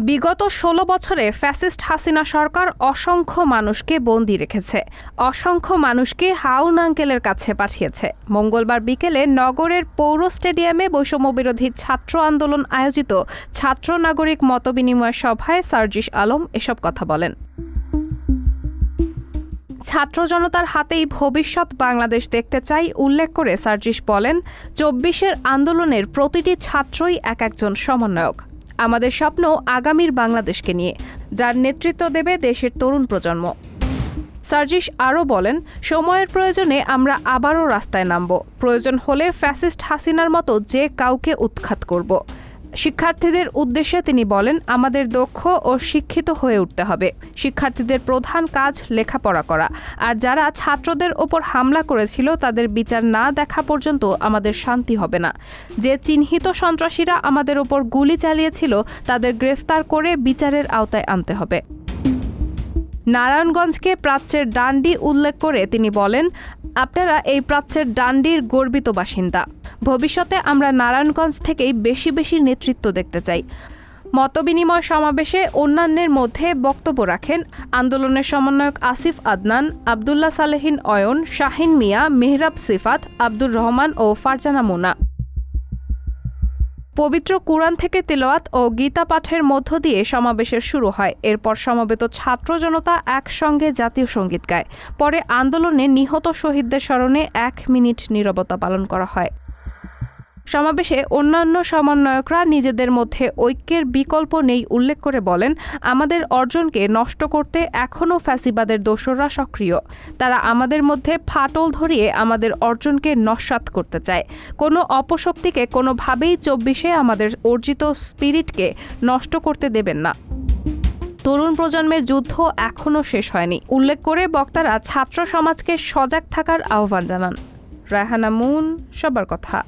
বিগত ১৬ বছরে ফ্যাসিস্ট হাসিনা সরকার অসংখ্য মানুষকে বন্দী রেখেছে, অসংখ্য মানুষকে হাউন আঙ্কেলের কাছে পাঠিয়েছে। মঙ্গলবার বিকেলে নগরের পৌর স্টেডিয়ামে বৈষম্যবিরোধী ছাত্র আন্দোলন আয়োজিত ছাত্র নাগরিক মতবিনিময় সভায় সার্জিস আলম এসব কথা বলেন। ছাত্র জনতার হাতেই ভবিষ্যৎ বাংলাদেশ দেখতে চাই উল্লেখ করে সার্জিস বলেন, ২৪-এর আন্দোলনের প্রতিটি ছাত্রই এক একজন সমন্বয়ক। আমাদের স্বপ্ন আগামীর বাংলাদেশকে নিয়ে, যার নেতৃত্ব দেবে দেশের তরুণ প্রজন্ম। সার্জিস আরও বলেন, সময়ের প্রয়োজনে আমরা আবারও রাস্তায় নামব, প্রয়োজন হলে ফ্যাসিস্ট হাসিনার মতো যে কাউকে উৎখাত করব। শিক্ষার্থীদের উদ্দেশ্যে তিনি বলেন, আমাদের দক্ষ ও শিক্ষিত হয়ে উঠতে হবে। শিক্ষার্থীদের প্রধান কাজ লেখাপড়া করা, আর যারা ছাত্রদের ওপর হামলা করেছিল তাদের বিচার না দেখা পর্যন্ত আমাদের শান্তি হবে না। যে চিহ্নিত সন্ত্রাসীরা আমাদের ওপর গুলি চালিয়েছিল তাদের গ্রেফতার করে বিচারের আওতায় আনতে হবে। নারায়ণগঞ্জকে প্রাচ্যের ডান্ডি উল্লেখ করে তিনি বলেন, আপনারা এই প্রাচ্যের ডান্ডির গর্বিত বাসিন্দা। ভবিষ্যতে আমরা নারায়ণগঞ্জ থেকেই বেশি বেশি নেতৃত্ব দেখতে চাই। মতবিনিময় সমাবেশে অন্যান্যের মধ্যে বক্তব্য রাখেন আন্দোলনের সমন্বয়ক আসিফ আদনান, আবদুল্লাহ সালেহিন অয়ন, শাহিন মিয়া, মেহরাব সিফাত, আব্দুর রহমান ও ফারজানা মুনা। পবিত্র কুরআন থেকে তিলাওয়াত ও গীতা পাঠের মধ্য দিয়ে সমাবেশের শুরু হয়। এরপর সমবেত ছাত্র জনতা একসঙ্গে জাতীয় সঙ্গীত গায়। পরে আন্দোলনে নিহত শহীদদের স্মরণে ১ মিনিট নীরবতা পালন করা হয়। সমাবেশে অন্যান্য সমন্বয়করা নিজেদের মধ্যে ঐক্যের বিকল্প নেই উল্লেখ করে বলেন, আমাদের অর্জনকে নষ্ট করতে এখনও ফ্যাসিবাদের দোসররা সক্রিয়। তারা আমাদের মধ্যে ফাটল ধরিয়ে আমাদের অর্জনকে নস্যাৎ করতে চায়। কোনো অপশক্তিকে কোনোভাবেই ২৪-এ আমাদের অর্জিত স্পিরিটকে নষ্ট করতে দেবেন না। তরুণ প্রজন্মের যুদ্ধ এখনও শেষ হয়নি উল্লেখ করে বক্তারা ছাত্র সমাজকে সজাগ থাকার আহ্বান জানান। রায়হানা মুন, সবার কথা।